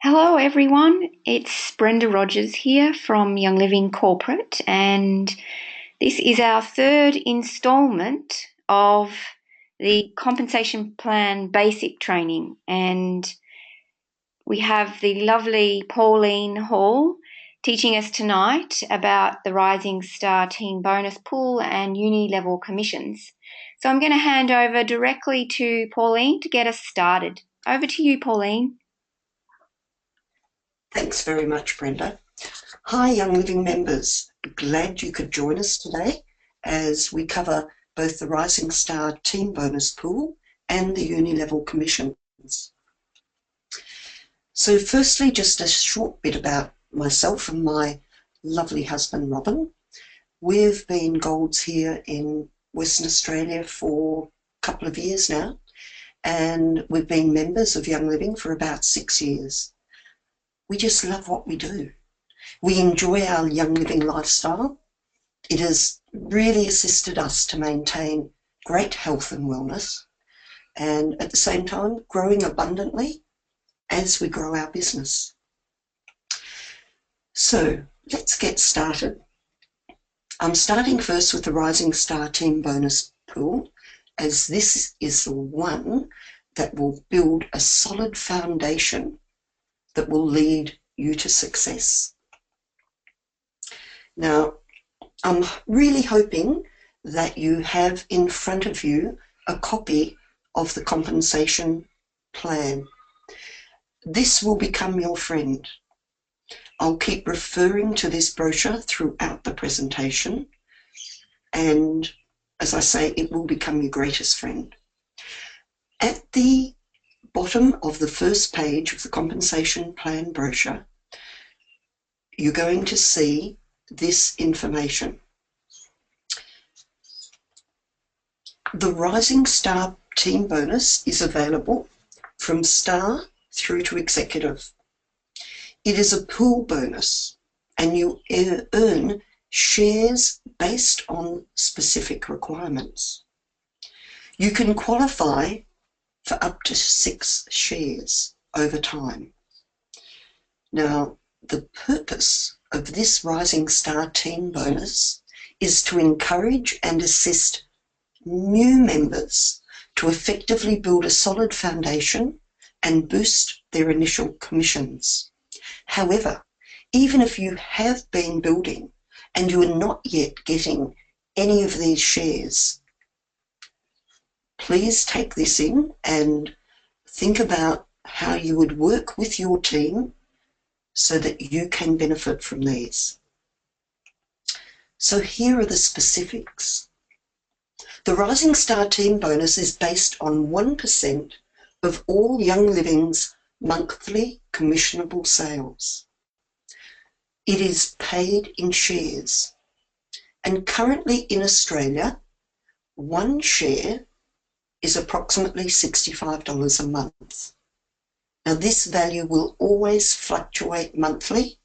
Hello, everyone. It's Brenda Rogers here from Young Living Corporate, and this is our third instalment of the compensation plan basic training. And we have the lovely Pauline Hall teaching us tonight about the Rising Star Team Bonus Pool and Unilevel Commissions. So I'm going to hand over directly to Pauline to get us started. Over to you, Pauline. Thanks very much, Brenda. Hi, Young Living members. Glad you could join us today as we cover both the Rising Star Team Bonus Pool and the Unilevel Commissions. So firstly, just a short bit about myself and my lovely husband, Robin. We've been Golds here in Western Australia for a couple of years now, and we've been members of Young Living for about 6 years. We just love what we do. We enjoy our Young Living lifestyle. It has really assisted us to maintain great health and wellness, and at the same time growing abundantly as we grow our business. So let's get started. I'm starting first with the Rising Star Team Bonus Pool, as this is the one that will build a solid foundation that will lead you to success. Now, I'm really hoping that you have in front of you a copy of the compensation plan. This will become your friend. I'll keep referring to this brochure throughout the presentation, and as I say, it will become your greatest friend. At the bottom of the first page of the compensation plan brochure, you're going to see this information. The Rising Star Team Bonus is available from Star through to Executive. It is a pool bonus, and you earn shares based on specific requirements. You can qualify for up to 6 shares over time. Now, the purpose of this Rising Star Team Bonus is to encourage and assist new members to effectively build a solid foundation and boost their initial commissions. However, even if you have been building and you are not yet getting any of these shares, please take this in and think about how you would work with your team so that you can benefit from these. So here are the specifics. The Rising Star Team Bonus is based on 1% of all Young Living's monthly commissionable sales. It is paid in shares, and currently in Australia, 1 share is approximately $65 a month. Now, this value will always fluctuate monthly,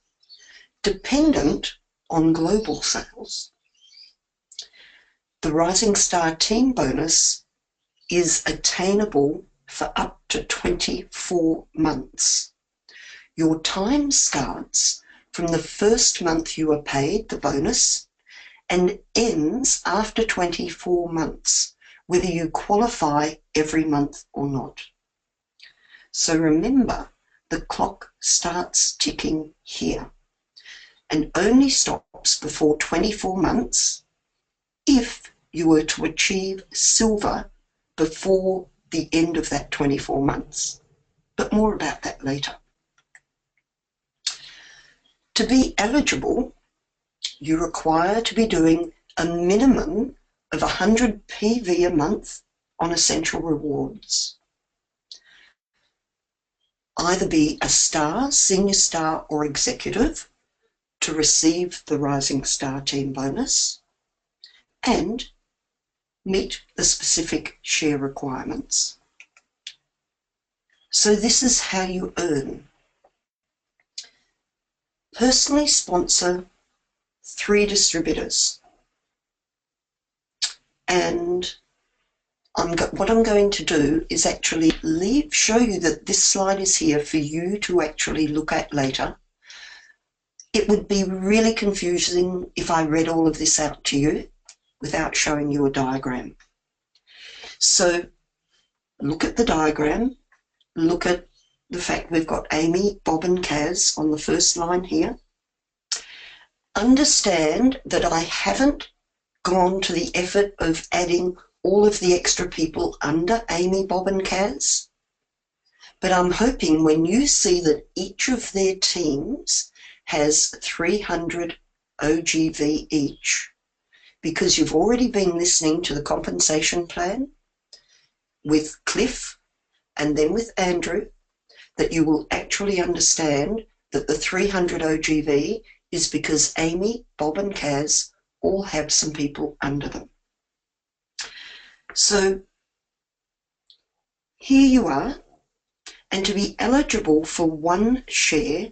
dependent on global sales. The Rising Star Team Bonus is attainable for up to 24 months. Your time starts from the first month you are paid the bonus and ends after 24 months, whether you qualify every month or not. So remember, the clock starts ticking here and only stops before 24 months if you were to achieve silver before the end of that 24 months. But more about that later. To be eligible, you require to be doing a minimum of 100 PV a month on Essential Rewards. Either be a Star, Senior Star or Executive to receive the Rising Star Team Bonus and meet the specific share requirements. So this is how you earn. Personally sponsor 3 distributors, and what I'm going to do is actually show you that this slide is here for you to actually look at later. It would be really confusing if I read all of this out to you without showing you a diagram. So look at the diagram, look at the fact we've got Amy, Bob and Kaz on the first line here. Understand that I haven't gone to the effort of adding all of the extra people under Amy, Bob and Kaz. But I'm hoping when you see that each of their teams has 300 OGV each, because you've already been listening to the compensation plan with Cliff and then with Andrew, that you will actually understand that the 300 OGV is because Amy, Bob and Kaz all have some people under them. So here you are, and to be eligible for one share,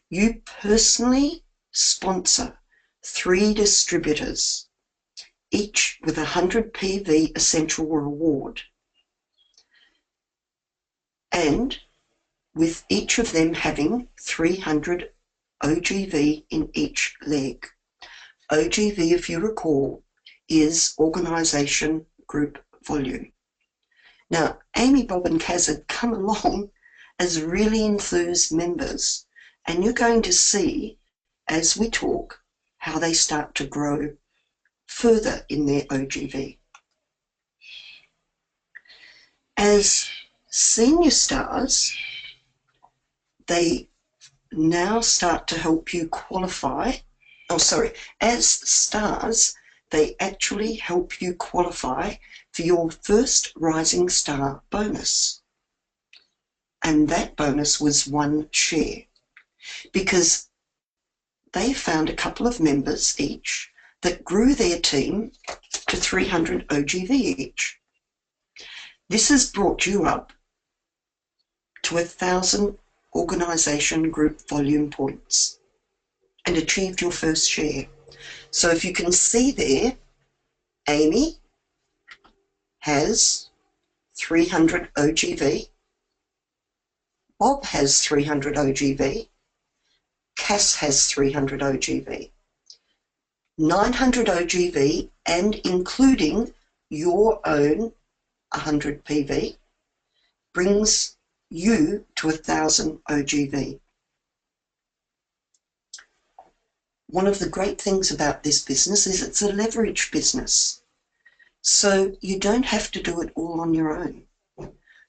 you personally sponsor 3 distributors, each with a 100 PV essential reward, and with each of them having 300 OGV in each leg. OGV, if you recall, is organisation group volume. Now, Amy, Bob and Kaz have come along as really enthused members, and you're going to see as we talk how they start to grow further in their OGV. As senior stars, they now start to help you qualify. As stars, they actually help you qualify for your first Rising Star bonus. And that bonus was 1 share, because they found a couple of members each that grew their team to 300 OGV each. This has brought you up to 1,000 organisation group volume points and achieved your first share. So if you can see there, Amy has 300 OGV, Bob has 300 OGV, Cass has 300 OGV, 900 OGV, and including your own 100 PV brings you to 1,000 OGV. One of the great things about this business is it's a leverage business. So you don't have to do it all on your own.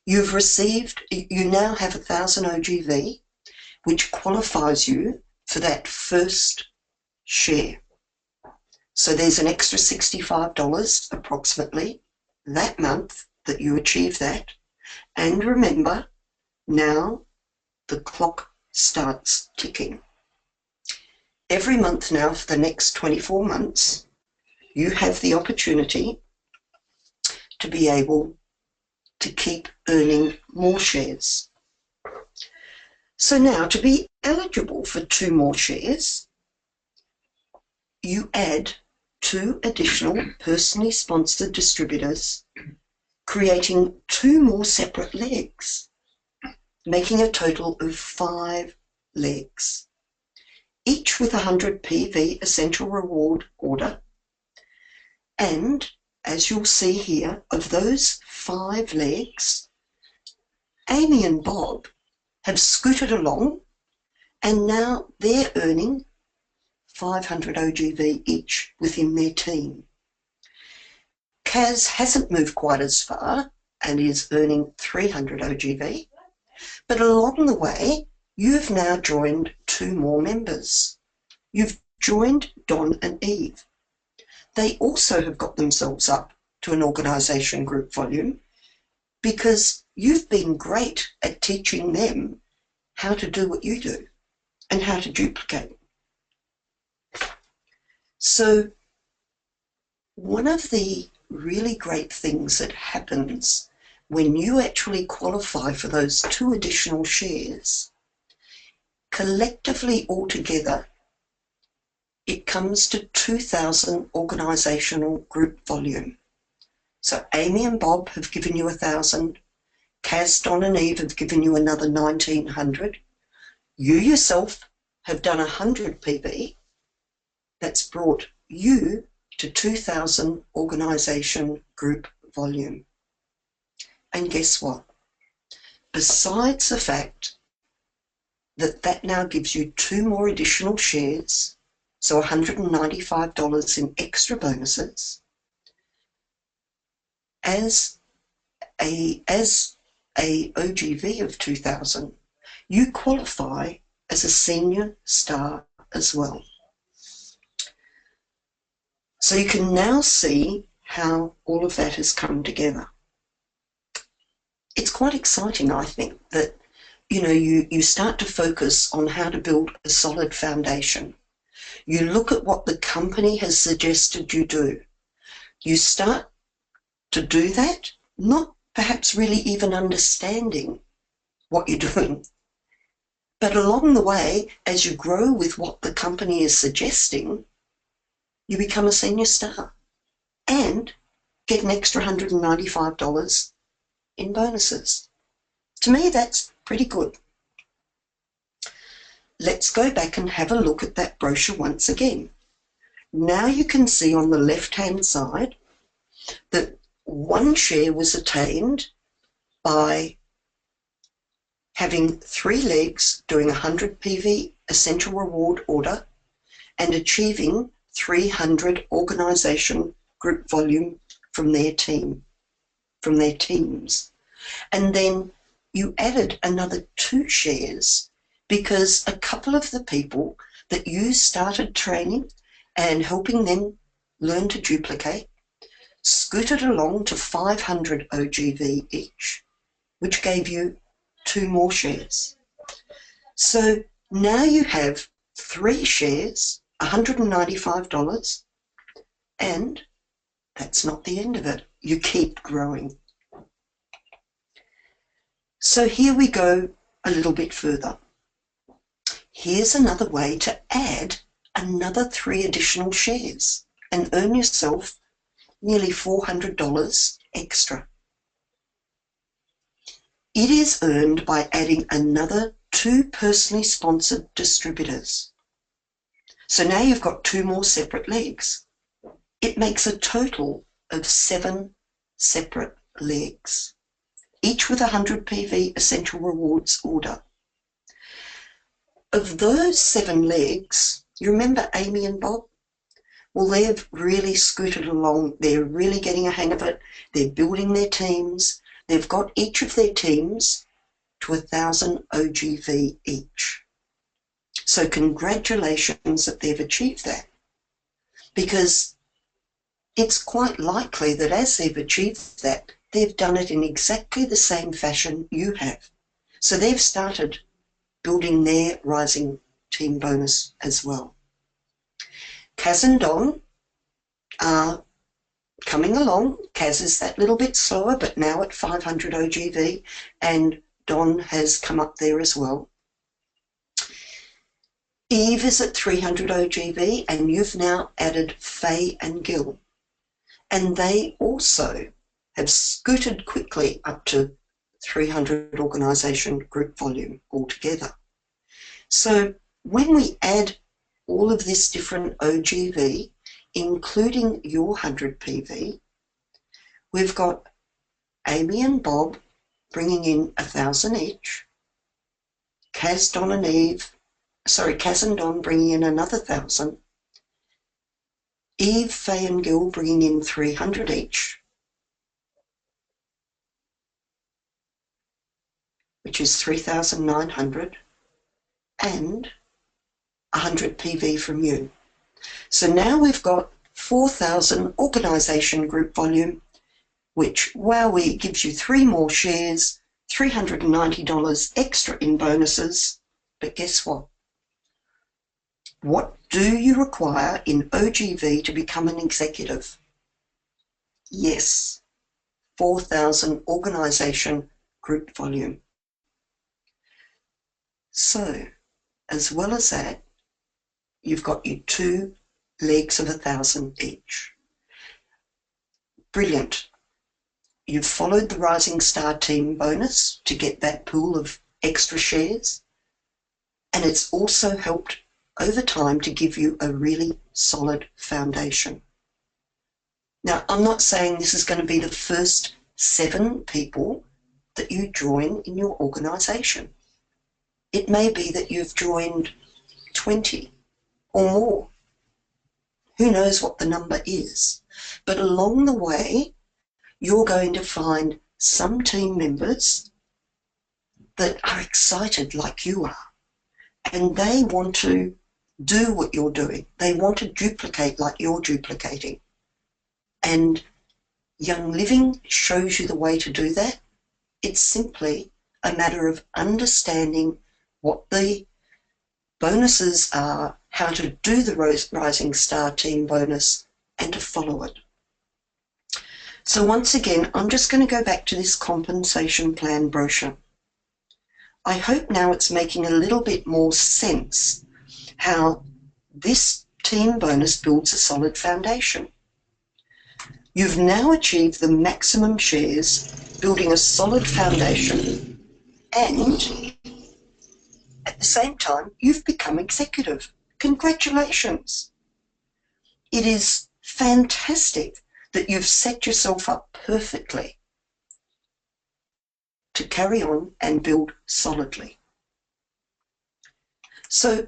You now have 1,000 OGV, which qualifies you for that first share. So there's an extra $65 approximately that month that you achieve that. And remember, now the clock starts ticking. Every month now for the next 24 months, you have the opportunity to be able to keep earning more shares. So now, to be eligible for 2 more shares, you add 2 additional personally sponsored distributors, creating 2 more separate legs, making a total of 5 legs, each with 100 PV essential reward order. And as you'll see here, of those 5 legs, Amy and Bob have scooted along, and now they're earning 500 OGV each within their team. Kaz hasn't moved quite as far and is earning 300 OGV, but along the way, you've now joined 2 more members. You've joined Don and Eve. They also have got themselves up to an organisation group volume because you've been great at teaching them how to do what you do and how to duplicate. So one of the really great things that happens when you actually qualify for those 2 additional shares, collectively altogether, it comes to 2,000 organisational group volume. So Amy and Bob have given you 1,000. Kaz, Don and Eve have given you another 1,900. You yourself have done 100 PV. That's brought you to 2,000 organisation group volume. And guess what? Besides the fact that that now gives you 2 more additional shares, so $195 in extra bonuses, as a OGV of 2,000, you qualify as a senior star as well. So you can now see how all of that has come together. It's quite exciting, I think, that you start to focus on how to build a solid foundation. You look at what the company has suggested you do. You start to do that, not perhaps really even understanding what you're doing. But along the way, as you grow with what the company is suggesting, you become a senior star and get an extra $195 in bonuses. To me, that's pretty good. Let's go back and have a look at that brochure once again. Now you can see on the left-hand side that 1 share was attained by having 3 legs doing 100 PV essential reward order and achieving 300 organisation group volume from their teams. And then you added another 2 shares because a couple of the people that you started training and helping them learn to duplicate scooted along to 500 OGV each, which gave you 2 more shares. So now you have 3 shares, $195, and that's not the end of it. You keep growing. So here we go a little bit further. Here's another way to add another 3 additional shares and earn yourself nearly $400 extra. It is earned by adding another 2 personally sponsored distributors. So now you've got 2 more separate legs. It makes a total of 7 separate legs, each with 100 PV essential rewards order. Of those 7 legs, you remember Amy and Bob? Well, they've really scooted along. They're really getting a hang of it. They're building their teams. They've got each of their teams to 1,000 OGV each. So congratulations that they've achieved that, because it's quite likely that as they've achieved that, they've done it in exactly the same fashion you have. So they've started building their rising team bonus as well. Kaz and Don are coming along. Kaz is that little bit slower, but now at 500 OGV, and Don has come up there as well. Eve is at 300 OGV, and you've now added Faye and Gil. And they also have scooted quickly up to 300 organisation group volume altogether. So when we add all of this different OGV, including your 100 PV, we've got Amy and Bob bringing in 1,000 each, Kaz, and Don bringing in another 1,000, Eve, Faye and Gil bringing in 300 each, which is 3,900, and 100 PV from you. So now we've got 4,000 organisation group volume, which, wowee, gives you 3 more shares, $390 extra in bonuses. But guess what? What do you require in OGV to become an executive? Yes, 4,000 organisation group volume. So, as well as that, you've got your 2 legs of 1,000 each. Brilliant. you've followed the Rising Star Team bonus to get that pool of extra shares, and it's also helped over time to give you a really solid foundation. Now, I'm not saying this is going to be the first 7 people that you join in your organisation. It may be that you've joined 20 or more. Who knows what the number is? But along the way, you're going to find some team members that are excited like you are, and they want to do what you're doing. They want to duplicate like you're duplicating. And Young Living shows you the way to do that. It's simply a matter of understanding what the bonuses are, how to do the Rising Star Team bonus, and to follow it. So once again, I'm just going to go back to this compensation plan brochure. I hope now it's making a little bit more sense how this team bonus builds a solid foundation. You've now achieved the maximum shares, building a solid foundation, and at the same time, you've become executive. Congratulations. It is fantastic that you've set yourself up perfectly to carry on and build solidly. So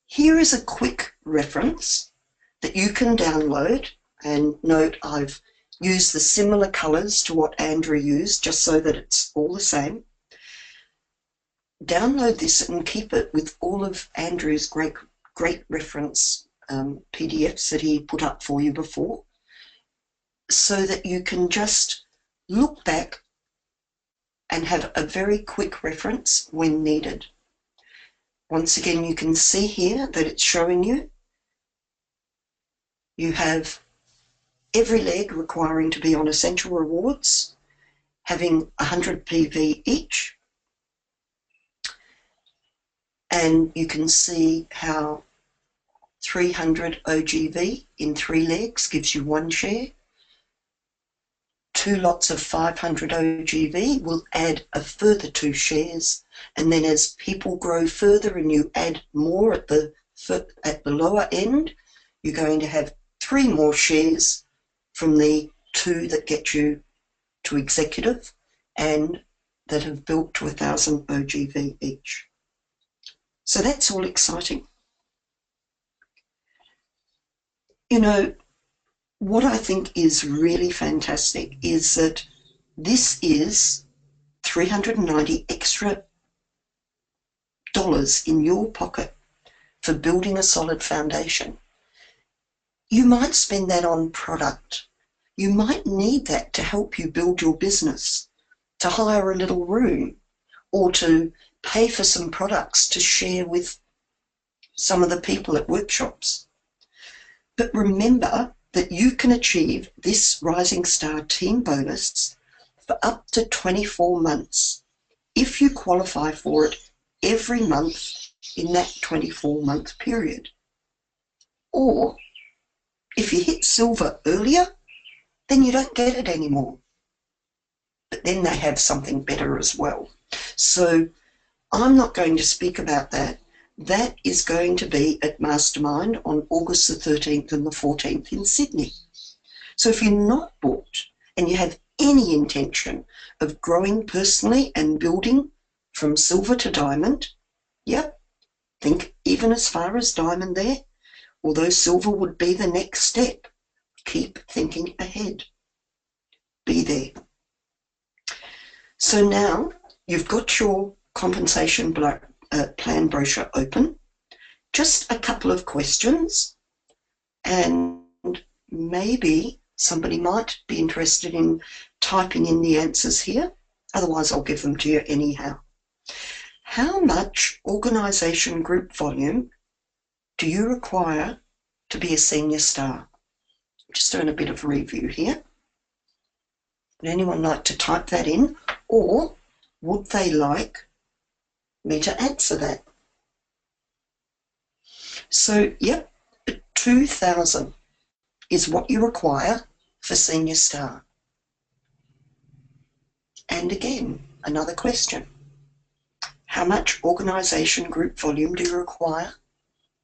here is a quick reference that you can download, and note I've used the similar colours to what Andrew used just so that it's all the same. Download this and keep it with all of Andrew's great reference PDFs that he put up for you before, so that you can just look back and have a very quick reference when needed. Once again, you can see here that it's showing you have every leg requiring to be on essential rewards, having 100 PV each, and you can see how 300 OGV in 3 legs gives you 1 share. 2 lots of 500 OGV will add a further 2 shares, and then as people grow further and you add more at the lower end, you're going to have 3 more shares from the 2 that get you to executive and that have built to 1,000 OGV each. So that's all exciting. You know, what I think is really fantastic is that this is $390 extra in your pocket for building a solid foundation. You might spend that on product. You might need that to help you build your business, to hire a little room, or to pay for some products to share with some of the people at workshops. But remember that you can achieve this Rising Star Team bonus for up to 24 months if you qualify for it every month in that 24-month period. Or if you hit silver earlier, then you don't get it anymore. But then they have something better as well. So I'm not going to speak about that. That is going to be at Mastermind on August the 13th and the 14th in Sydney. So if you're not booked and you have any intention of growing personally and building from silver to diamond, yep, think even as far as diamond there, although silver would be the next step. Keep thinking ahead. Be there. So now you've got your compensation plan brochure open. Just a couple of questions, and maybe somebody might be interested in typing in the answers here. Otherwise, I'll give them to you anyhow. How much organisation group volume do you require to be a senior star? Just doing a bit of review here. Would anyone like to type that in, or would they like me to answer that? So, yep, 2,000 is what you require for senior star. And again, another question. How much organisation group volume do you require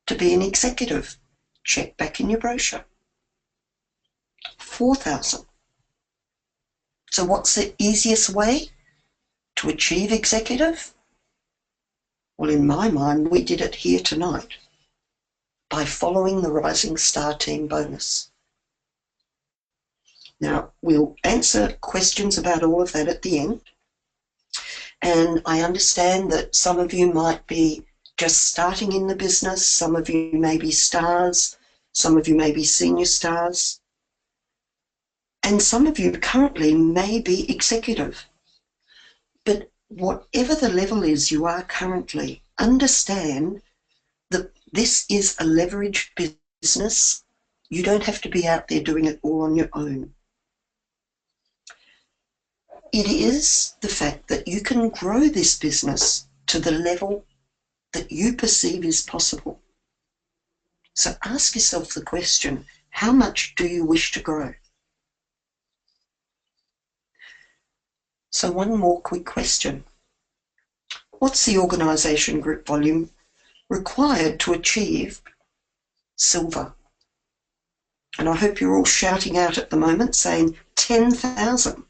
to be an executive? Check back in your brochure. 4,000. So what's the easiest way to achieve executive? Well, in my mind, we did it here tonight by following the Rising Star Team bonus. Now, we'll answer questions about all of that at the end. And I understand that some of you might be just starting in the business, some of you may be stars, some of you may be senior stars, and some of you currently may be executive. But whatever the level is you are currently, understand that this is a leveraged business. You don't have to be out there doing it all on your own. It is the fact that you can grow this business to the level that you perceive is possible. So ask yourself the question, how much do you wish to grow? So one more quick question. What's the organisation group volume required to achieve silver? And I hope you're all shouting out at the moment saying 10,000,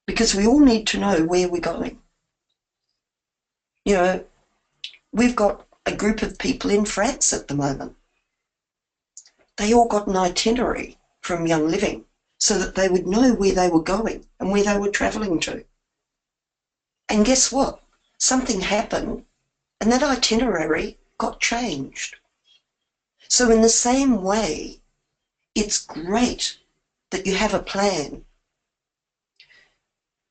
because we all need to know where we're going. You know, we've got a group of people in France at the moment. They all got an itinerary from Young Living so that they would know where they were going and where they were travelling to. And guess what? Something happened and that itinerary got changed. So in the same way, it's great that you have a plan.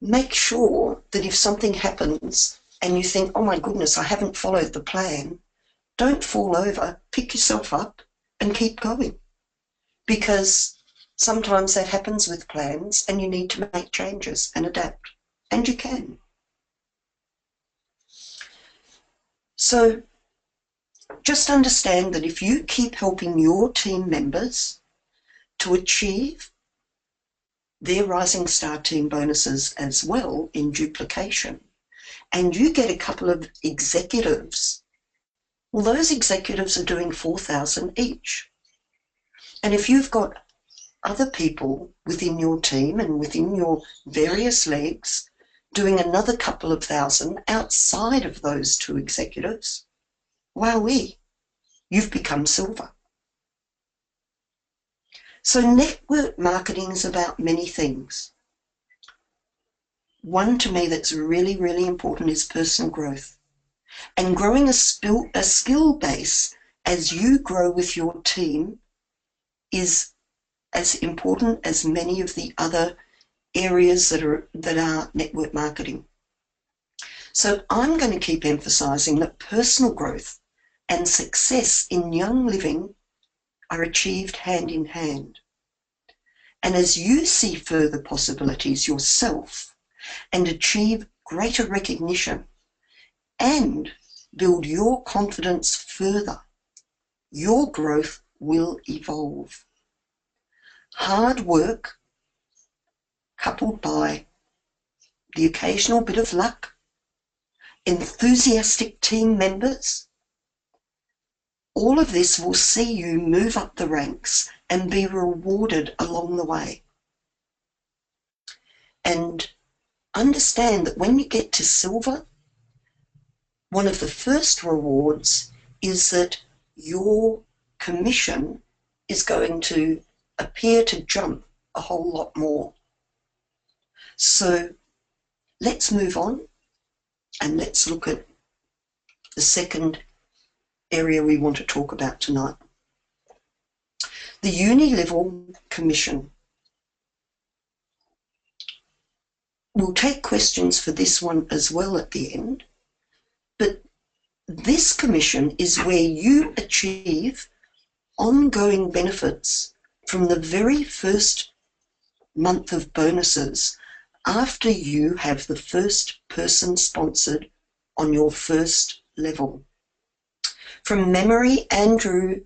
Make sure that if something happens and you think, oh my goodness, I haven't followed the plan, don't fall over, pick yourself up and keep going. Because sometimes that happens with plans and you need to make changes and adapt. And you can. So just understand that if you keep helping your team members to achieve their Rising Star Team bonuses as well in duplication, and you get a couple of executives, well, those executives are doing 4,000 each. And if you've got other people within your team and within your various legs doing another couple of thousand outside of those two executives, wowee, you've become silver. So network marketing is about many things. One to me that's really, really important is personal growth. And growing a skill base as you grow with your team is as important as many of the other areas that are network marketing. So I'm going to keep emphasising that personal growth and success in Young Living are achieved hand in hand. And as you see further possibilities yourself and achieve greater recognition and build your confidence further, your growth will evolve. Hard work coupled by the occasional bit of luck, enthusiastic team members, all of this will see you move up the ranks and be rewarded along the way. And understand that when you get to silver, one of the first rewards is that your commission is going to appear to jump a whole lot more. So let's move on and let's look at the second area we want to talk about tonight. The Unilevel Commission. We'll take questions for this one as well at the end, but this commission is where you achieve ongoing benefits from the very first month of bonuses after you have the first person sponsored on your first level. From memory, Andrew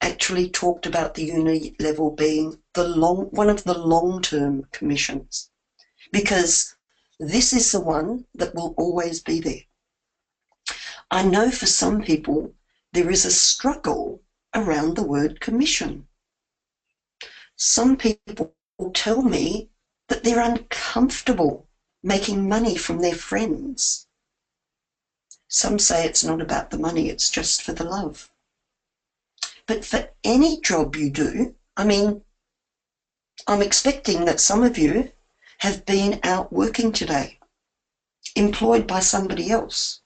actually talked about the Unilevel being one of the long-term commissions, because This is the one that will always be there. I know for some people there is a struggle around the word commission. Some people will tell me that they're uncomfortable making money from their friends. Some say it's not about the money, it's just for the love. But for any job you do, I mean, I'm expecting that some of you have been out working today, employed by somebody else,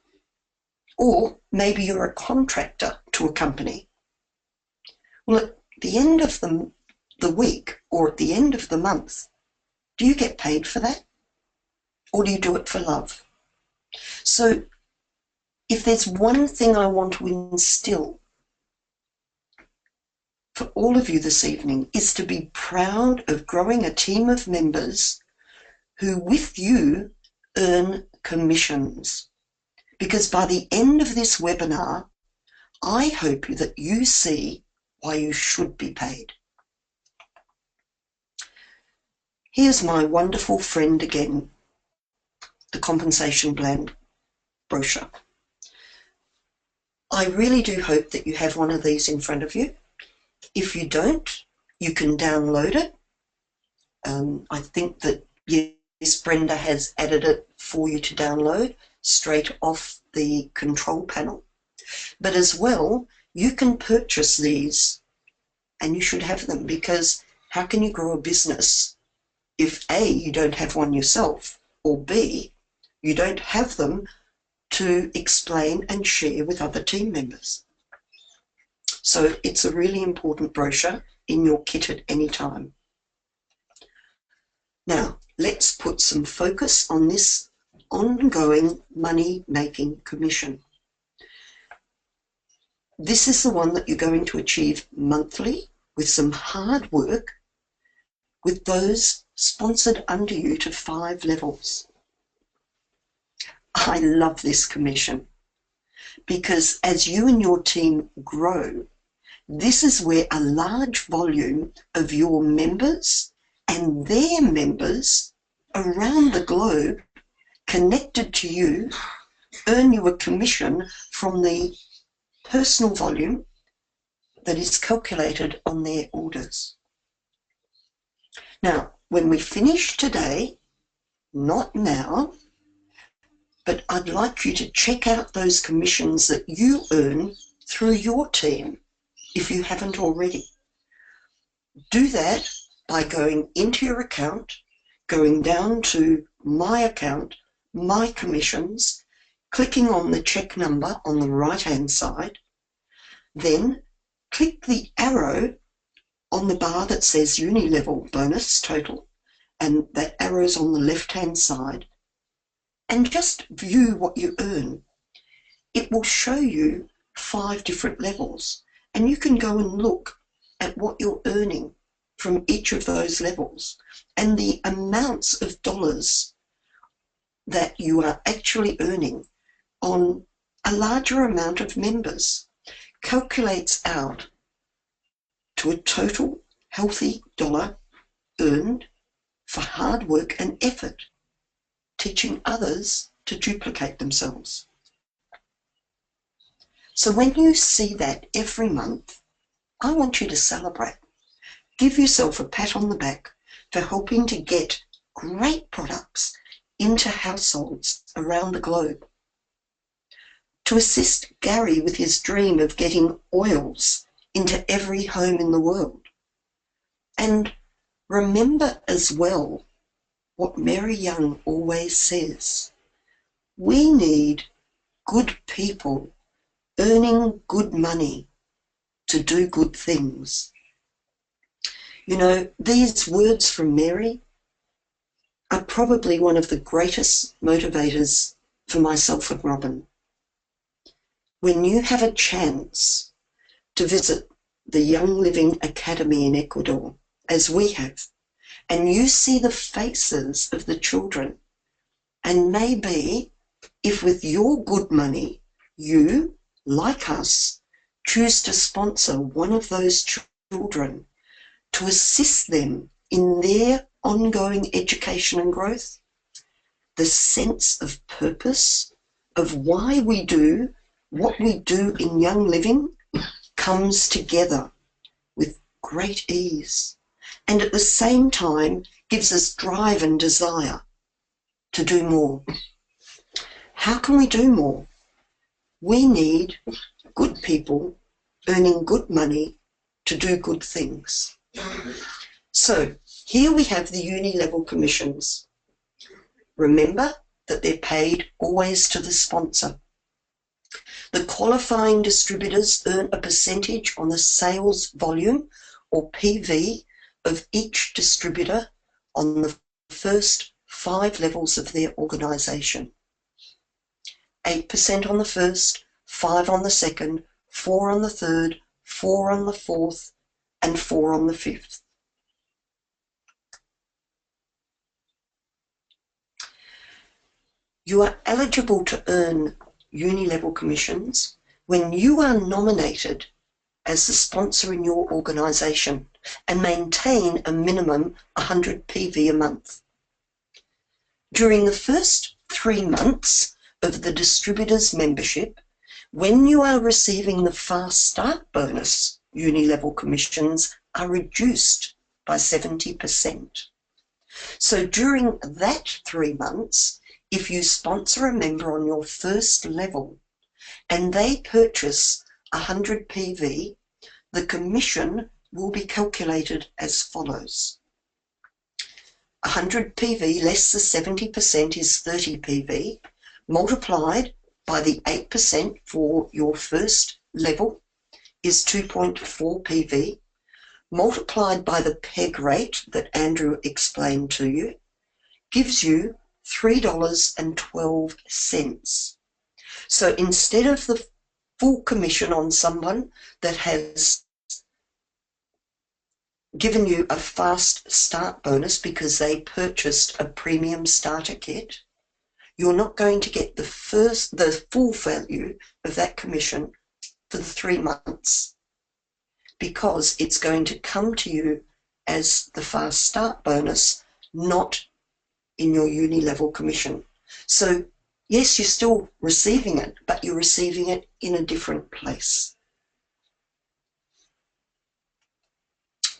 or maybe you're a contractor to a company. Well, at the end of the week or at the end of the month, do you get paid for that? Or do you do it for love? So if there's one thing I want to instill for all of you this evening, is to be proud of growing a team of members who with you earn commissions. Because by the end of this webinar, I hope that you see why you should be paid. Here's my wonderful friend again, the compensation plan brochure. I really do hope that you have one of these in front of you. If you don't, you can download it. I think that, yes, Brenda has added it for you to download straight off the control panel. But as well, you can purchase these, and you should have them, because how can you grow a business if A, you don't have one yourself, or B, you don't have them to explain and share with other team members? So it's a really important brochure in your kit at any time. Now, let's put some focus on this ongoing money-making commission. This is the one that you're going to achieve monthly with some hard work, with those sponsored under you to 5 levels. I love this commission because as you and your team grow, this is where a large volume of your members and their members around the globe connected to you earn you a commission from the personal volume that is calculated on their orders. Now, when we finish today, not now, but I'd like you to check out those commissions that you earn through your team if you haven't already. Do that by going into your account, going down to my account, my commissions, clicking on the check number on the right-hand side, then click the arrow on the bar that says Unilevel bonus total, and that arrow's on the left-hand side, and just view what you earn. It will show you 5 different levels, and you can go and look at what you're earning from each of those levels and the amounts of dollars that you are actually earning on a larger amount of members. Calculates out to a total healthy dollar earned for hard work and effort, teaching others to duplicate themselves. So when you see that every month, I want you to celebrate. Give yourself a pat on the back for helping to get great products into households around the globe. To assist Gary with his dream of getting oils into every home in the world. And remember as well what Mary Young always says: we need good people earning good money to do good things. You know, these words from Mary are probably one of the greatest motivators for myself and Robin. When you have a chance to visit the Young Living Academy in Ecuador, as we have, and you see the faces of the children, and maybe if with your good money you, like us, choose to sponsor one of those children to assist them in their ongoing education and growth, the sense of purpose of why we do what we do in Young Living comes together with great ease, and at the same time gives us drive and desire to do more. How can we do more? We need good people earning good money to do good things. So here we have the Unilevel Commissions. Remember that they're paid always to the sponsor. The qualifying distributors earn a percentage on the sales volume, or PV, of each distributor on the first 5 levels of their organisation. 8% on the first, 5 on the second, 4 on the third, 4 on the fourth, and 4 on the fifth. You are eligible to earn Unilevel Commissions when you are nominated as the sponsor in your organisation and maintain a minimum 100 PV a month. During the first 3 months of the distributor's membership, when you are receiving the Fast Start bonus, Unilevel Commissions are reduced by 70%. So during that 3 months, if you sponsor a member on your first level and they purchase 100 PV, the commission will be calculated as follows. 100 PV less the 70% is 30 PV, multiplied by the 8% for your first level is 2.4 PV, multiplied by the peg rate that Andrew explained to you, gives you $3.12. So instead of the full commission on someone that has given you a Fast Start bonus because they purchased a premium starter kit, you're not going to get the full value of that commission for the 3 months, because it's going to come to you as the Fast Start bonus, not in your Unilevel commission. So yes, you're still receiving it, but you're receiving it in a different place.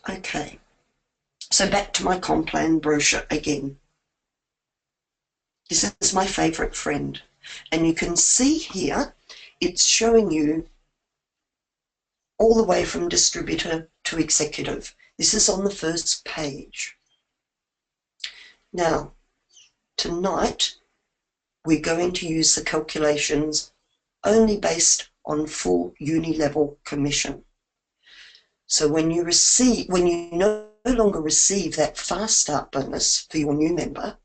Okay, so back to my Complan brochure again. This is my favourite friend, and you can see here it's showing you all the way from distributor to executive. This is on the first page. Now, tonight we're going to use the calculations only based on full Unilevel commission. So when you no longer receive that Fast Start bonus for your new member,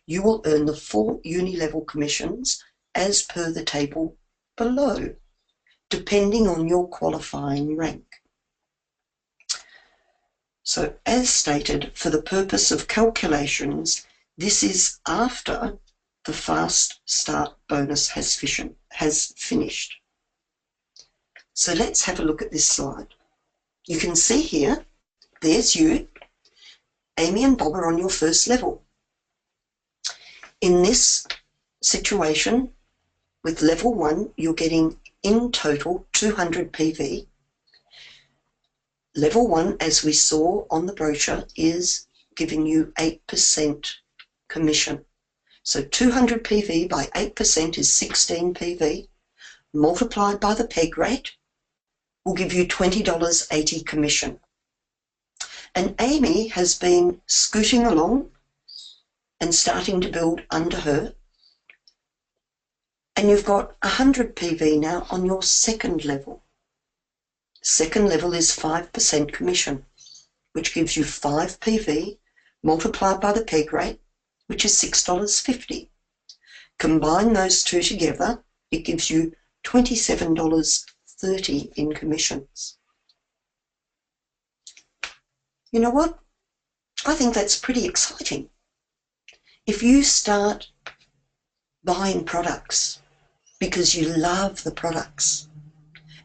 you will earn the full Unilevel commissions as per the table below, depending on your qualifying rank. So as stated, for the purpose of calculations, this is after the Fast Start bonus has finished. So let's have a look at this slide. You can see here, there's you, Amy and Bob are on your first level. In this situation, with level 1, you're getting in total 200 PV. Level 1, as we saw on the brochure, is giving you 8% commission. So 200 PV by 8% is 16 PV, multiplied by the peg rate will give you $20.80 commission. And Amy has been scooting along and starting to build under her, and you've got 100 PV now on your second level. Second level is 5% commission, which gives you 5 PV multiplied by the peg rate, which is $6.50. Combine those two together, it gives you $27.30 in commissions. You know what? I think that's pretty exciting. If you start buying products because you love the products,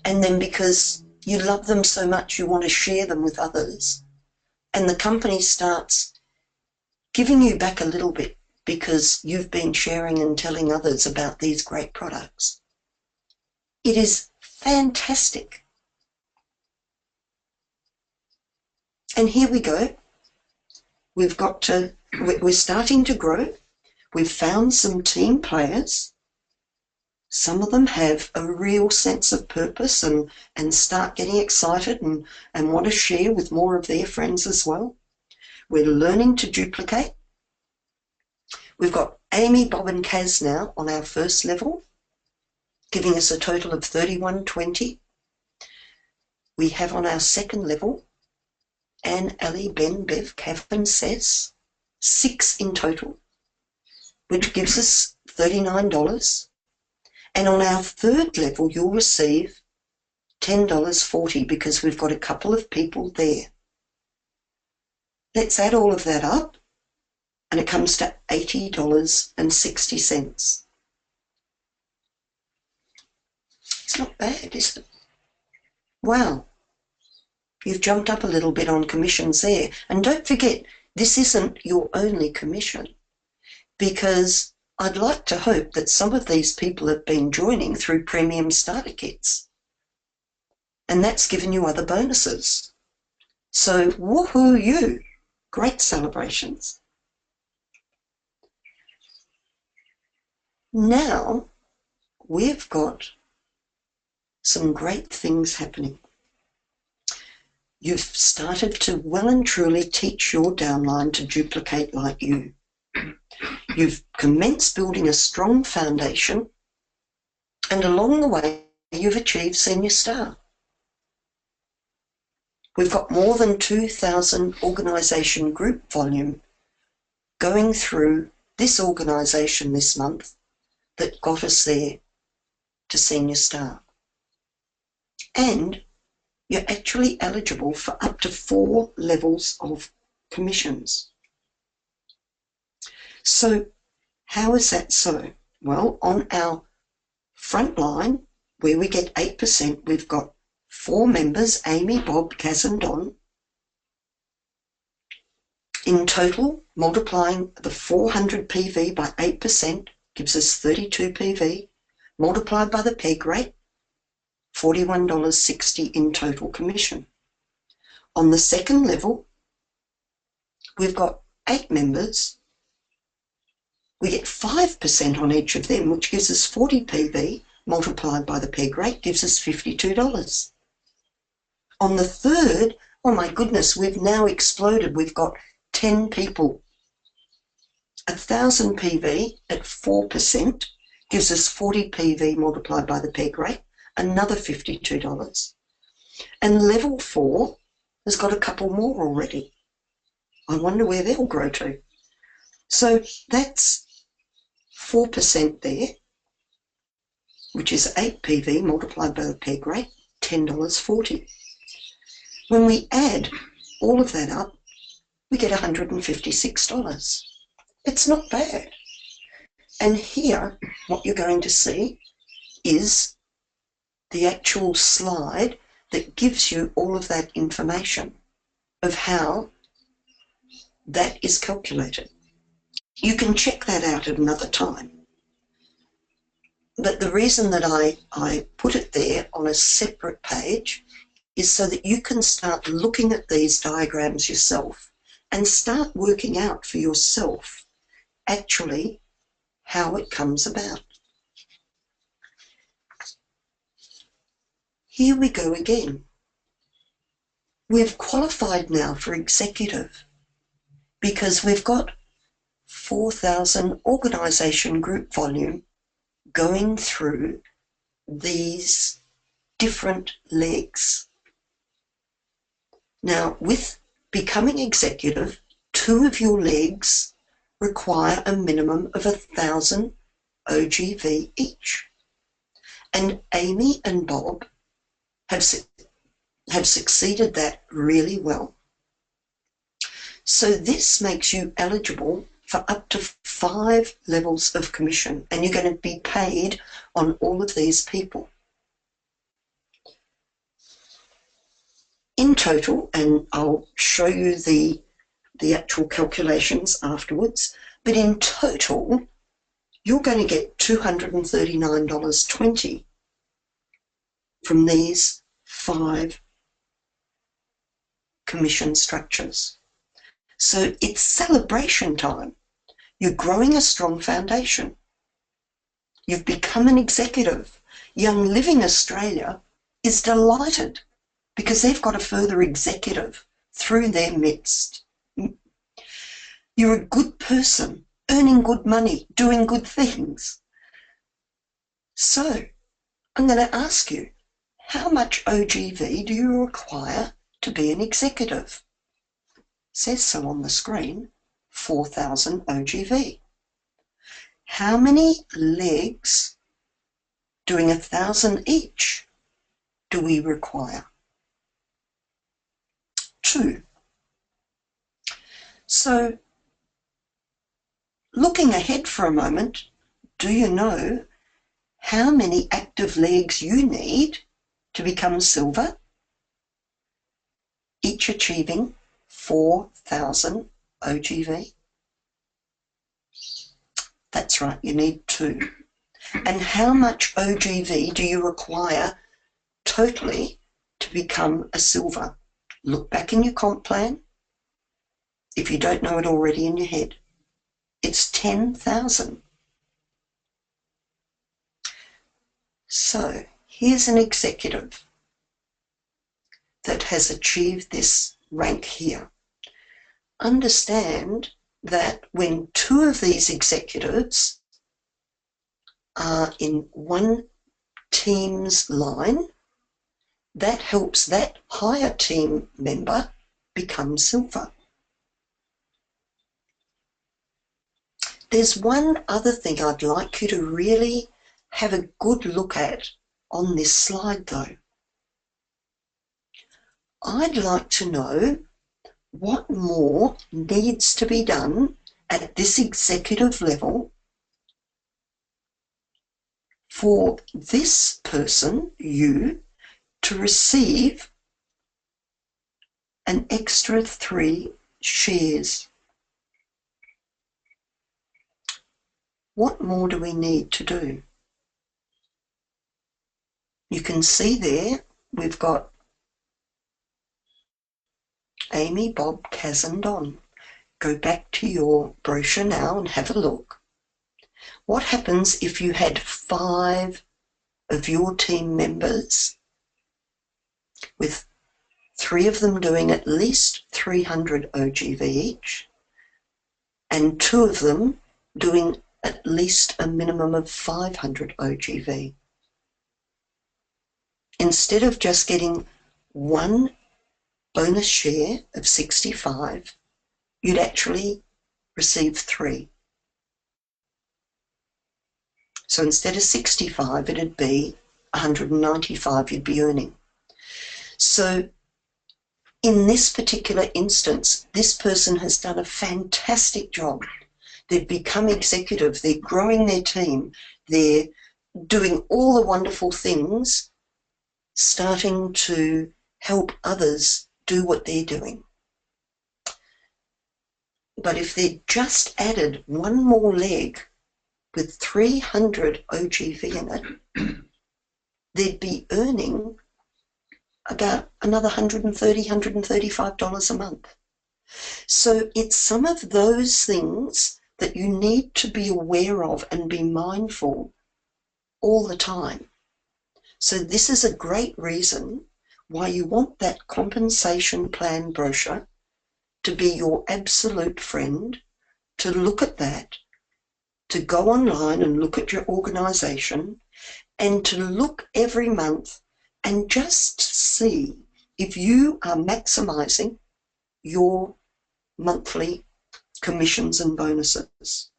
and then because you love them so much you want to share them with others, and the company starts giving you back a little bit because you've been sharing and telling others about these great products. It is fantastic. And here we go. We're starting to grow. We've found some team players. Some of them have a real sense of purpose and start getting excited and want to share with more of their friends as well. We're learning to duplicate. We've got Amy, Bob and Kaz now on our first level, giving us a total of 31.20. We have on our second level Anne, Ali, Ben, Bev, Kath and Cess, 6 in total, which gives us $39. And on our third level, you'll receive $10.40 because we've got a couple of people there. Let's add all of that up, and it comes to $80.60. It's not bad, is it? Wow. You've jumped up a little bit on commissions there. And don't forget, this isn't your only commission, because I'd like to hope that some of these people have been joining through premium starter kits, and that's given you other bonuses. So woohoo you, great celebrations. Now we've got some great things happening. You've started to well and truly teach your downline to duplicate like you. You've commenced building a strong foundation, and along the way you've achieved senior star. We've got more than 2,000 organisation group volume going through this organisation this month that got us there to senior star. And you're actually eligible for up to 4 levels of commissions. So how is that so? Well, on our front line, where we get 8%, we've got 4 members, Amy, Bob, Kaz and Don. In total, multiplying the 400 PV by 8% gives us 32 PV, multiplied by the peg rate, $41.60 in total commission. On the second level, we've got 8 members. We get 5% on each of them, which gives us 40 PV, multiplied by the peg rate, gives us $52. On the third, oh my goodness, we've now exploded. We've got 10 people. 1,000 PV at 4% gives us 40 PV multiplied by the peg rate, another $52. And level 4 has got a couple more already. I wonder where they'll grow to. So that's 4% there, which is 8 PV multiplied by the peg rate, $10.40. When we add all of that up, we get $156. It's not bad. And here, what you're going to see is the actual slide that gives you all of that information of how that is calculated. You can check that out at another time. But the reason that I put it there on a separate page is so that you can start looking at these diagrams yourself and start working out for yourself actually how it comes about. Here we go again. We've qualified now for executive because we've got 4,000 organisation group volume going through these different legs. Now, with becoming executive, 2 of your legs require a minimum of 1,000 OGV each. And Amy and Bob have succeeded that really well. So this makes you eligible for up to 5 levels of commission, and you're going to be paid on all of these people. In total, and I'll show you the actual calculations afterwards, But in total, you're going to get $239.20 from these 5 commission structures. So it's celebration time. You're growing a strong foundation. You've become an executive. Young Living Australia is delighted because they've got a further executive through their midst. You're a good person, earning good money, doing good things. So I'm going to ask you, how much OGV do you require to be an executive? It says so on the screen, 4,000 OGV. How many legs doing 1,000 each do we require? 2. So looking ahead for a moment, do you know how many active legs you need to become silver? Each achieving 4,000 OGV. That's right, you need 2. And how much OGV do you require totally to become a silver? Look back in your comp plan, if you don't know it already in your head. It's 10,000. So here's an executive that has achieved this rank here. Understand that when 2 of these executives are in one team's line, that helps that higher team member become silver. There's one other thing I'd like you to really have a good look at on this slide though. I'd like to know what more needs to be done at this executive level for this person, you, to receive an extra 3 shares. What more do we need to do? You can see there we've got Amy, Bob, Kaz and Don. Go back to your brochure now and have a look. What happens if you had 5 of your team members with 3 of them doing at least 300 OGV each and 2 of them doing at least a minimum of 500 OGV? Instead of just getting 1 bonus share of 65, you'd actually receive 3. So instead of 65, it'd be 195 you'd be earning. So in this particular instance, this person has done a fantastic job. They've become executive, they're growing their team, they're doing all the wonderful things, starting to help others do what they're doing. But if they just added 1 more leg with 300 OGV in it, they'd be earning about another $130, $135 a month. So it's some of those things that you need to be aware of and be mindful all the time. So this is a great reason why you want that compensation plan brochure to be your absolute friend, to look at that, to go online and look at your organisation, and to look every month and just see if you are maximising your monthly commissions and bonuses.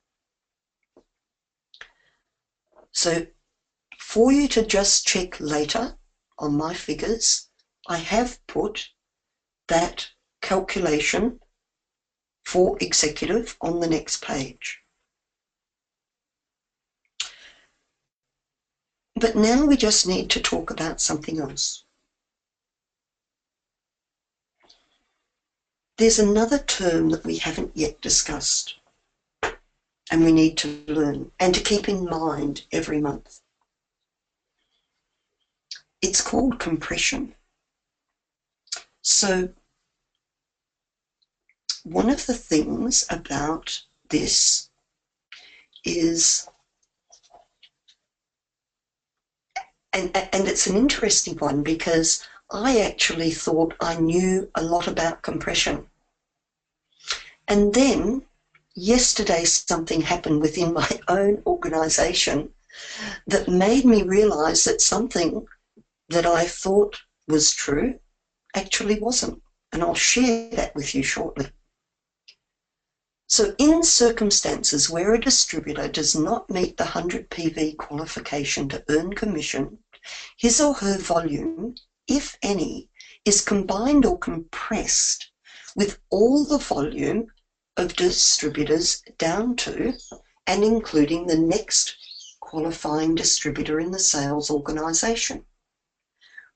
So for you to just check later on my figures, I have put that calculation for executive on the next page. But now we just need to talk about something else. There's another term that we haven't yet discussed, and we need to learn and to keep in mind every month. It's called compression. So one of the things about this is, and it's an interesting one, because I actually thought I knew a lot about compression. And then yesterday something happened within my own organisation that made me realise that something that I thought was true actually wasn't. And I'll share that with you shortly. So in circumstances where a distributor does not meet the 100 PV qualification to earn commission, his or her volume, if any, is combined or compressed with all the volume of distributors down to and including the next qualifying distributor in the sales organisation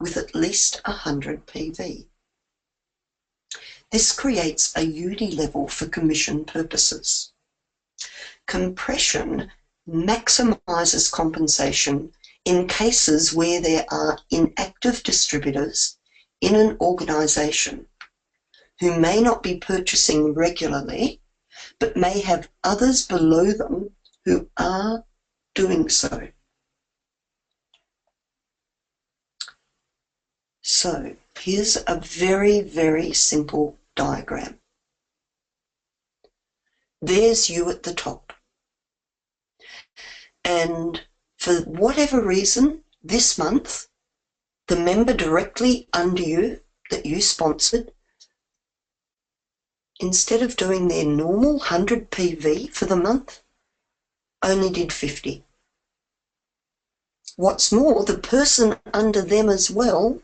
with at least 100 PV. This creates a Unilevel for commission purposes. Compression maximises compensation in cases where there are inactive distributors in an organisation who may not be purchasing regularly, but may have others below them who are doing so. So here's a very, very simple diagram. There's you at the top. And for whatever reason, this month, the member directly under you that you sponsored, instead of doing their normal 100 PV for the month, only did 50. What's more, the person under them as well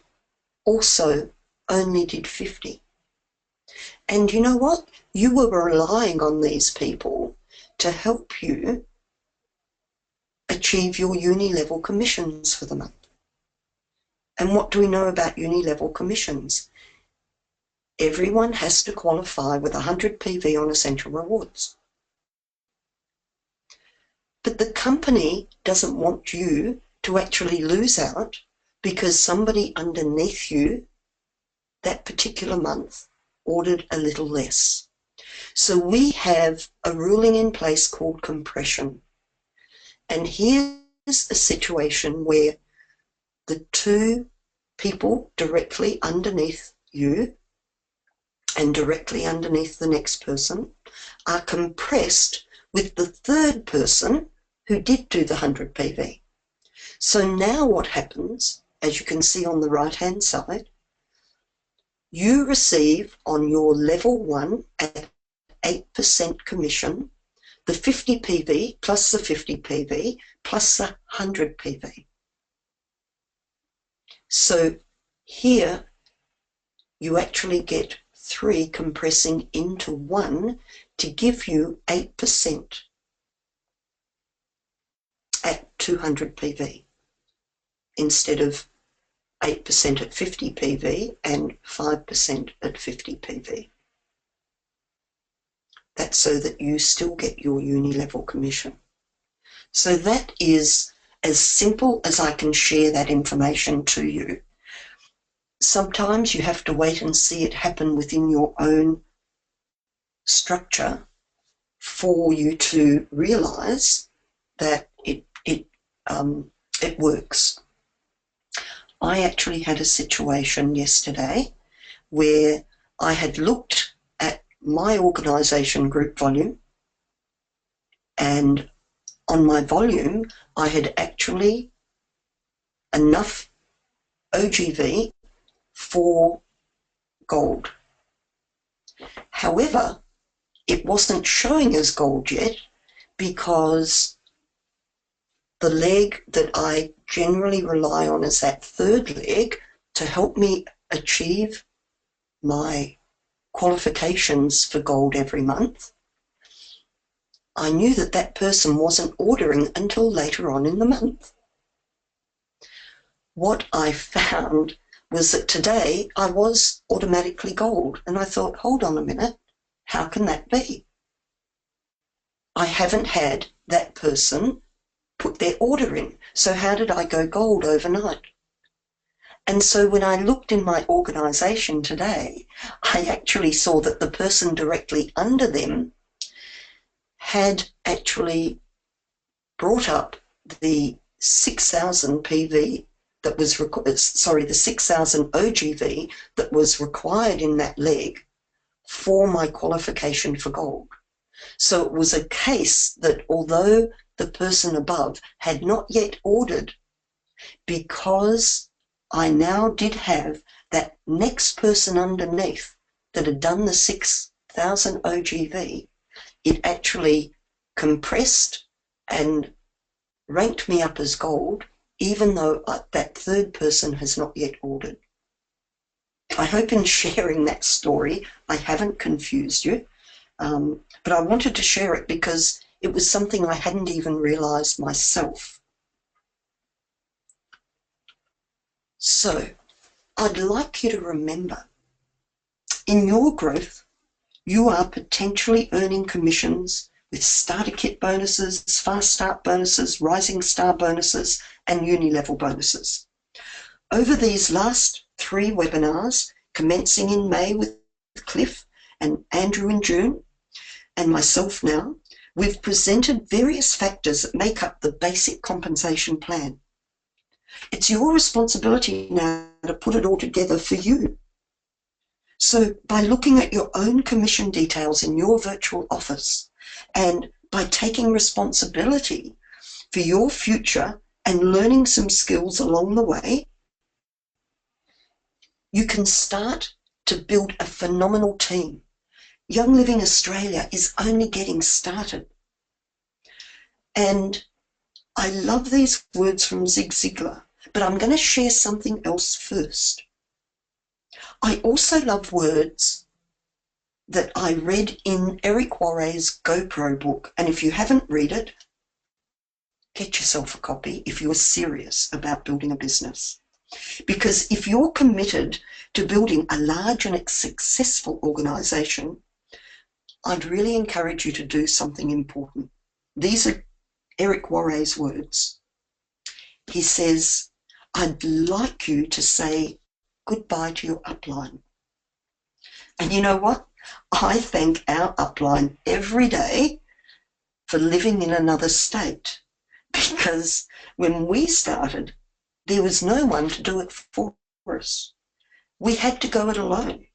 also only did 50. And you know what? You were relying on these people to help you achieve your Unilevel commissions for the month. And what do we know about Unilevel commissions? Everyone has to qualify with 100 PV on Essential Rewards. But the company doesn't want you to actually lose out because somebody underneath you that particular month ordered a little less. So we have a ruling in place called compression. And here's a situation where the two people directly underneath you and directly underneath the next person are compressed with the third person who did do the 100 PV. So now what happens, as you can see on the right-hand side, you receive on your level 1 at 8% commission the 50 PV plus the 50 PV plus the 100 PV. So here you actually get 3 compressing into 1 to give you 8% at 200 PV instead of 8% at 50 PV and 5% at 50 PV. That's so that you still get your Unilevel commission. So that is as simple as I can share that information to you. Sometimes you have to wait and see it happen within your own structure for you to realise that it works. I actually had a situation yesterday where I had looked at my organisation group volume, and on my volume I had actually enough OGV for gold. However, it wasn't showing as gold yet because the leg that I generally rely on as that third leg to help me achieve my qualifications for gold every month, I knew that that person wasn't ordering until later on in the month. What I found was that today I was automatically gold, and I thought, hold on a minute, how can that be? I haven't had that person put their order in. So how did I go gold overnight? And so when I looked in my organisation today, I actually saw that the person directly under them had actually brought up the 6,000 PV that was the 6,000 OGV that was required in that leg for my qualification for gold. So it was a case that although the person above had not yet ordered, because I now did have that next person underneath that had done the 6,000 OGV, it actually compressed and ranked me up as gold, even though that third person has not yet ordered. I hope in sharing that story I haven't confused you, but I wanted to share it because it was something I hadn't even realised myself. So I'd like you to remember, in your growth, you are potentially earning commissions with starter kit bonuses, fast start bonuses, rising star bonuses, and Unilevel bonuses. Over these last 3 webinars, commencing in May with Cliff and Andrew in June, and myself now, we've presented various factors that make up the basic compensation plan. It's your responsibility now to put it all together for you. So by looking at your own commission details in your virtual office and by taking responsibility for your future and learning some skills along the way, you can start to build a phenomenal team. Young Living Australia is only getting started. And I love these words from Zig Ziglar, but I'm going to share something else first. I also love words that I read in Eric Warre's GoPro book. And if you haven't read it, get yourself a copy if you're serious about building a business. Because if you're committed to building a large and successful organisation, I'd really encourage you to do something important. These are Eric Warre's words. He says, I'd like you to say goodbye to your upline. And you know what? I thank our upline every day for living in another state, because when we started, there was no one to do it for us. We had to go it alone.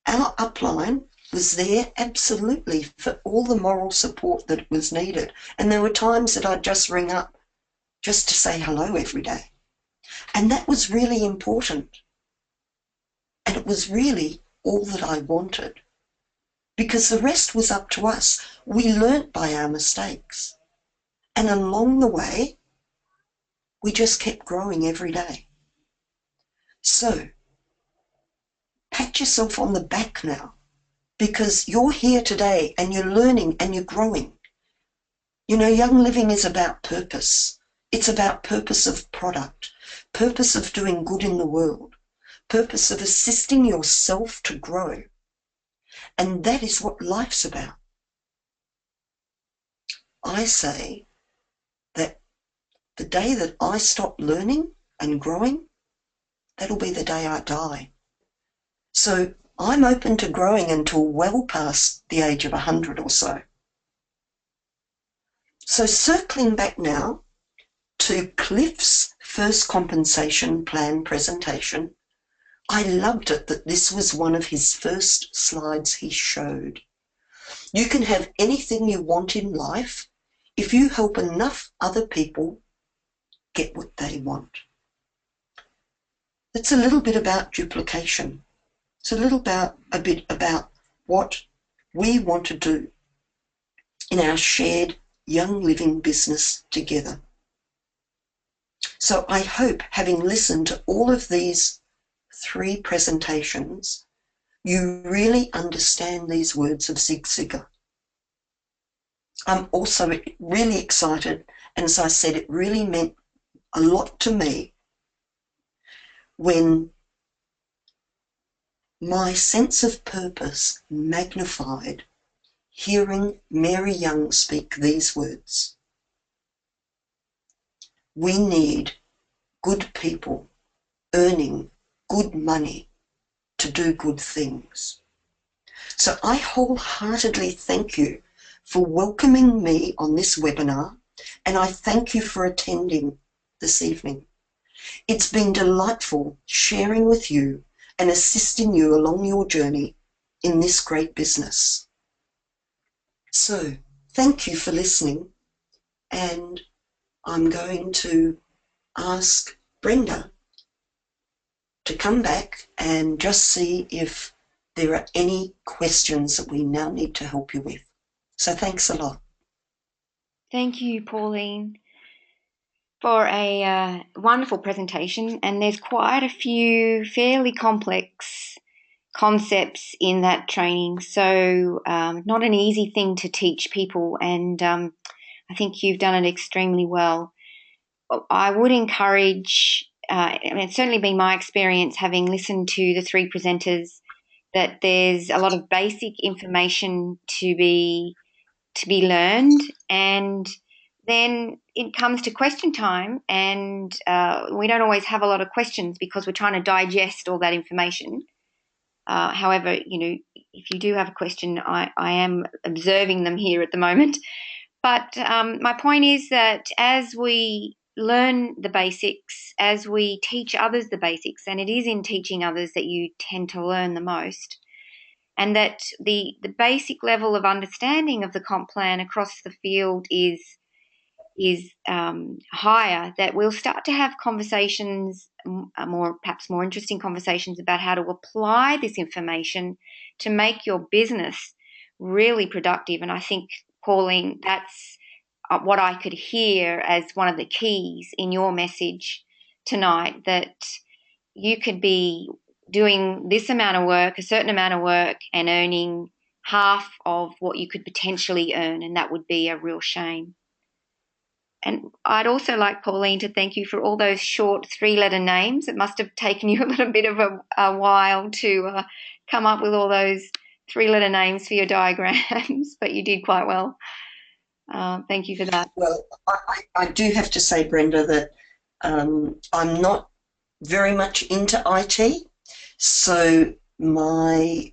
Our upline was there absolutely for all the moral support that was needed. And there were times that I'd just ring up just to say hello every day. And that was really important. And it was really all that I wanted, because the rest was up to us. We learnt by our mistakes. And along the way, we just kept growing every day. So, pat yourself on the back now, because you're here today and you're learning and you're growing. You know, Young Living is about purpose. It's about purpose of product, purpose of doing good in the world, purpose of assisting yourself to grow. And that is what life's about. I say that the day that I stop learning and growing, that'll be the day I die. So I'm open to growing until well past the age of 100 or so. So circling back now to Cliff's first compensation plan presentation, I loved it that this was one of his first slides he showed. You can have anything you want in life if you help enough other people get what they want. It's a little bit about duplication. It's a bit about what we want to do in our shared Young Living business together. So I hope, having listened to all of these 3 presentations, you really understand these words of Zig Ziglar. I'm also really excited, and as I said, it really meant a lot to me when my sense of purpose magnified hearing Mary Young speak these words. We need good people earning good money to do good things. So I wholeheartedly thank you for welcoming me on this webinar, and I thank you for attending this evening. It's been delightful sharing with you and assisting you along your journey in this great business. So thank you for listening, and I'm going to ask Brenda to come back and just see if there are any questions that we now need to help you with. So thanks a lot. Thank you, Pauline, for a wonderful presentation. And there's quite a few fairly complex concepts in that training. So not an easy thing to teach people. And I think you've done it extremely well. I would encourage, it's certainly been my experience having listened to the three presenters, that there's a lot of basic information to be learned, and then it comes to question time, and we don't always have a lot of questions because we're trying to digest all that information. However, if you do have a question, I am observing them here at the moment. But my point is that as we learn the basics, as we teach others the basics, and it is in teaching others that you tend to learn the most, and that the basic level of understanding of the comp plan across the field is higher, that we'll start to have conversations, perhaps more interesting conversations about how to apply this information to make your business really productive. And I think, Pauline, that's what I could hear as one of the keys in your message tonight, that you could be doing this amount of work, a certain amount of work, and earning half of what you could potentially earn, and that would be a real shame. And I'd also like, Pauline, to thank you for all those short three-letter names. It must have taken you a little bit of a while to come up with all those three-letter names for your diagrams, but you did quite well. Thank you for that. Well, I do have to say, Brenda, that I'm not very much into IT, so my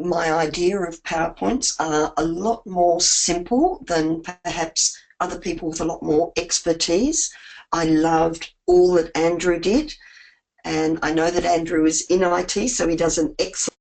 idea of PowerPoints are a lot more simple than perhaps other people with a lot more expertise. I loved all that Andrew did, and I know that Andrew is in IT, so he does an excellent